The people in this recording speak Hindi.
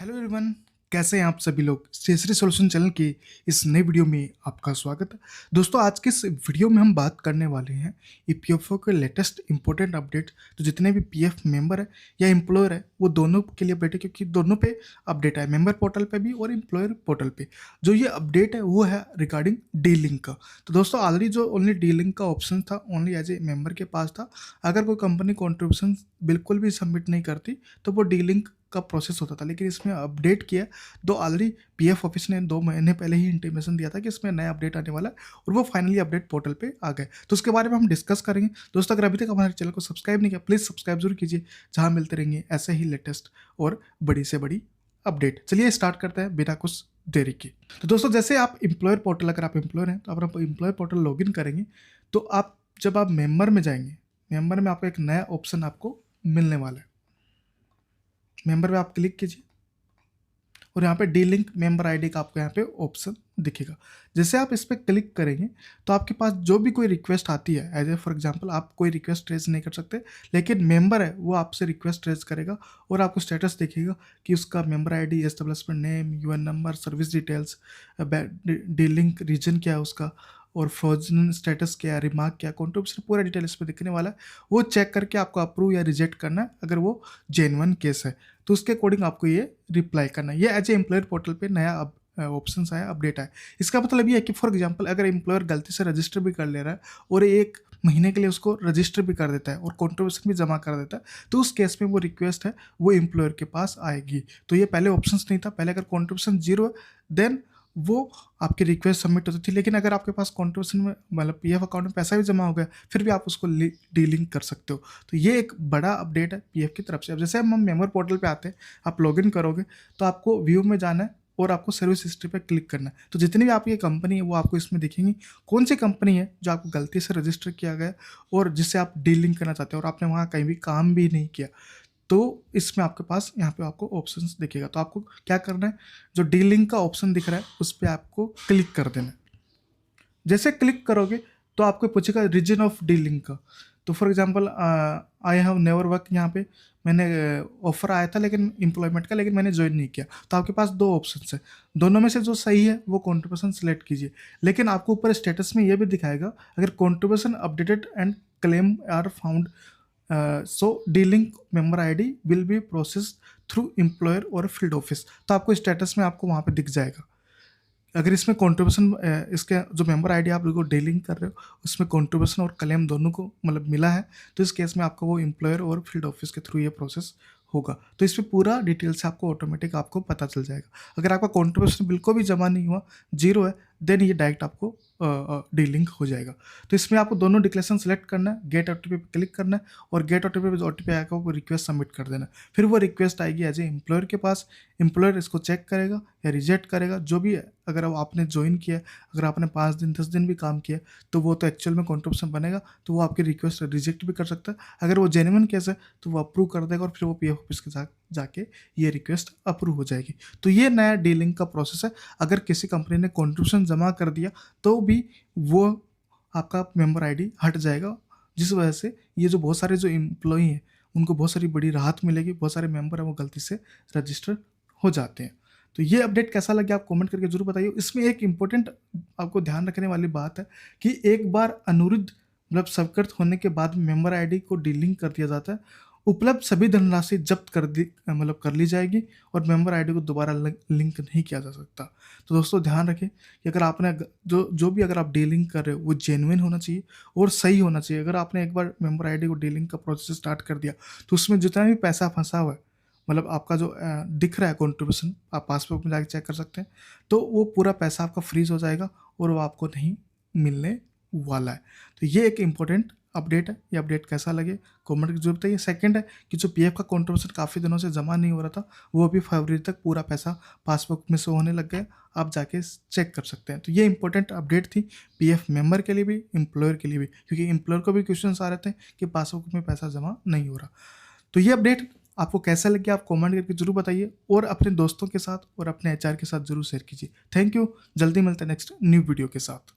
हेलो एवरीवन, कैसे हैं आप सभी लोग। स्टेशनरी सॉल्यूशन चैनल की इस नई वीडियो में आपका स्वागत है। दोस्तों, आज के इस वीडियो में हम बात करने वाले हैं ईपीएफओ के लेटेस्ट इंपॉर्टेंट अपडेट। तो जितने भी पीएफ मेंबर है या एम्प्लॉयर है वो दोनों के लिए अपडेट है, क्योंकि दोनों पे अपडेट है, मेंबर पोर्टल पे भी और एम्प्लॉयर पोर्टल पे। जो ये अपडेट है वो है रिगार्डिंग डी लिंक का। तो दोस्तों, ऑलरेडी जो ओनली डी लिंक का ऑप्शन था ओनली एज ए मेंबर के पास था। अगर कोई कंपनी कॉन्ट्रीब्यूशन बिल्कुल भी सबमिट नहीं करती तो वो डी लिंक का प्रोसेस होता था, लेकिन इसमें अपडेट किया। तो ऑलरेडी पीएफ ऑफिस ने 2 महीने पहले ही इंटीमेशन दिया था कि इसमें नया अपडेट आने वाला है और वो फाइनली अपडेट पोर्टल पे आ गए। तो उसके बारे में हम डिस्कस करेंगे। दोस्तों, अगर अभी तक हमारे चैनल को सब्सक्राइब नहीं किया, प्लीज़ सब्सक्राइब जरूर कीजिए, जहाँ मिलते रहेंगे ऐसे ही लेटेस्ट और बड़ी से बड़ी अपडेट। चलिए स्टार्ट करते हैं बिना कुछ देरी के। तो दोस्तों, जैसे आप एम्प्लॉयर पोर्टल, अगर आप एम्प्लॉयर हैं तो अगर आप एम्प्लॉयर पोर्टल लॉगिन करेंगे तो आप जब आप मेंबर में जाएंगे, मेंबर में आपको एक नया ऑप्शन आपको मिलने वाला है। मेंबर में आप क्लिक कीजिए और यहाँ पे डी लिंक मेंबर आईडी का आपको यहाँ पे ऑप्शन दिखेगा। जैसे आप इस पर क्लिक करेंगे तो आपके पास जो भी कोई रिक्वेस्ट आती है, एज ए फॉर एग्जांपल आप कोई रिक्वेस्ट रेज नहीं कर सकते, लेकिन मेंबर है वो आपसे रिक्वेस्ट रेज करेगा और आपको स्टेटस दिखेगा कि उसका member ID, establishment name, UN number, service details, delink reason क्या है उसका, और फ्रोजन स्टेटस क्या है, रिमार्क क्या, कॉन्ट्रीब्यूशन, पूरा डिटेल इसमें दिखने वाला है। वो चेक करके आपको अप्रूव या रिजेक्ट करना है। अगर वो जेन्युइन केस है तो उसके अकॉर्डिंग आपको ये रिप्लाई करना है। ये एज ए एम्प्लॉयर पोर्टल पे नया ऑप्शन आया, अपडेट आया। इसका मतलब ये है कि फॉर एग्जांपल अगर एम्प्लॉयर गलती से रजिस्टर भी कर ले रहा है और 1 महीने के लिए उसको रजिस्टर भी कर देता है और कॉन्ट्रीब्यूशन भी जमा कर देता है, तो उस केस में वो रिक्वेस्ट है वो एम्प्लॉयर के पास आएगी। तो ये पहले ऑप्शन नहीं था। पहले अगर कॉन्ट्रीब्यूशन 0 है देन वो आपकी रिक्वेस्ट सबमिट होती थी, लेकिन अगर आपके पास कॉन्ट्रीब्यूशन में मतलब पीएफ अकाउंट में पैसा भी जमा हो गया फिर भी आप उसको डीलिंक कर सकते हो। तो ये एक बड़ा अपडेट है पीएफ की तरफ से। अब जैसे हम मेंबर पोर्टल पे आते हैं, आप लॉगिन करोगे तो आपको व्यू में जाना है और आपको सर्विस हिस्ट्री पे क्लिक करना है। तो जितनी भी आपकी कंपनी है वो आपको इसमें दिखेंगी। कौन सी कंपनी है जो आपको गलती से रजिस्टर किया गया और जिससे आप डीलिंक करना चाहते हो और आपने वहाँ कहीं भी काम भी नहीं किया, तो इसमें आपके पास यहाँ पे आपको ऑप्शंस दिखेगा। तो आपको क्या करना है, जो डी लिंक का ऑप्शन दिख रहा है उस पर आपको क्लिक कर देना है। जैसे क्लिक करोगे तो आपको पूछेगा रीजन ऑफ डी लिंक का। तो for example I have never work, यहाँ पे मैंने ऑफर आया था लेकिन एम्प्लॉयमेंट का, लेकिन मैंने ज्वाइन नहीं किया। तो आपके पास 2 ऑप्शन है, दोनों में से जो सही है वो कॉन्ट्रीब्यूशन सिलेक्ट कीजिए। लेकिन आपको ऊपर स्टेटस में ये भी दिखाएगा अगर contribution updated and claim are found, so delink member ID will be process through employer और फील्ड ऑफिस। तो आपको स्टेटस में आपको वहाँ पे दिख जाएगा। अगर इसमें कॉन्ट्रीब्यूशन, इसके जो मेंबर आईडी आप लोगों को डीलिंग कर रहे हो उसमें कॉन्ट्रीब्यूशन और क्लेम दोनों को मतलब मिला है, तो इस केस में आपको वो एम्प्लॉयर और फील्ड ऑफिस के थ्रू ये प्रोसेस होगा। तो इस पर पूरा डिटेल से आपको ऑटोमेटिक आपको पता चल जाएगा। अगर आपका कॉन्ट्रीब्यूशन बिल्कुल भी जमा नहीं हुआ, 0 है, देन ये डायरेक्ट आपको डीलिंक हो जाएगा। तो इसमें आपको दोनों डिक्लेरेशन सेलेक्ट करना है, गेट ओटीपी पे क्लिक करना है और गेट ओटीपी पे ओटीपी आएगा वो रिक्वेस्ट सबमिट कर देना है। फिर वो रिक्वेस्ट आएगी एज ए एम्प्लॉयर के पास। एम्प्लॉयर इसको चेक करेगा या रिजेक्ट करेगा, जो भी है। अगर आपने ज्वाइन किया, अगर आपने 5 दिन 10 दिन भी काम किया तो वो तो एक्चुअल में कॉन्ट्रीब्यूशन बनेगा, तो वो आपकी रिक्वेस्ट रिजेक्ट भी कर सकता है। अगर वो जेन्युइन केस है तो वो अप्रूव कर देगा और फिर वो पीएफ ऑफिस के साथ जाके ये रिक्वेस्ट अप्रूव हो जाएगी। तो ये नया डीलिंक का प्रोसेस है। अगर किसी कंपनी ने कॉन्ट्रीब्यूशन जमा कर दिया तो भी वो आपका मेंबर आईडी हट जाएगा, जिस वजह से ये जो बहुत सारे जो एम्प्लॉई हैं उनको बहुत सारी बड़ी राहत मिलेगी। बहुत सारे मेंबर हैं वो गलती से रजिस्टर हो जाते हैं। तो ये अपडेट कैसा लगे आप कमेंट करके जरूर बताइए। इसमें एक इम्पोर्टेंट आपको ध्यान रखने वाली बात है कि एक बार अनुरुद्ध मतलब स्वीकृत होने के बाद मेंबर आईडी को डीलिंक कर दिया जाता है, उपलब्ध सभी धनराशि जब्त कर दी मतलब कर ली जाएगी और मेंबर आईडी को दोबारा लिंक नहीं किया जा सकता। तो दोस्तों, ध्यान रखें कि अगर आपने जो भी अगर आप डीलिंक कर रहे हो वो जेन्युइन होना चाहिए और सही होना चाहिए। अगर आपने एक बार मेंबर आईडी को डीलिंक का प्रोसेस स्टार्ट कर दिया तो उसमें जितना भी पैसा फंसा हुआ है, मतलब आपका जो दिख रहा है कॉन्ट्रीब्यूशन, आप पासबुक में जाके चेक कर सकते हैं, तो वो पूरा पैसा आपका फ्रीज हो जाएगा और वो आपको नहीं मिलने वाला है। तो ये एक इम्पोर्टेंट अपडेट है। ये अपडेट कैसा लगे कमेंट की जरूरत है। ये सेकंड है कि जो पीएफ का कॉन्ट्रीब्यूशन काफ़ी दिनों से जमा नहीं हो रहा था वो अभी फरवरी तक पूरा पैसा पासबुक में शो होने लग गया। आप जाके चेक कर सकते हैं। तो ये इंपॉर्टेंट अपडेट थी पीएफ मेंबर के लिए भी, एम्प्लॉयर के लिए भी, क्योंकि एम्प्लॉयर को भी क्वेश्चन आ रहे थे कि पासबुक में पैसा जमा नहीं हो रहा। तो ये अपडेट आपको कैसा लगे आप कमेंट करके जरूर बताइए और अपने दोस्तों के साथ और अपने एचआर के साथ जरूर शेयर कीजिए। Thank you. जल्दी मिलते हैं नेक्स्ट न्यू वीडियो के साथ।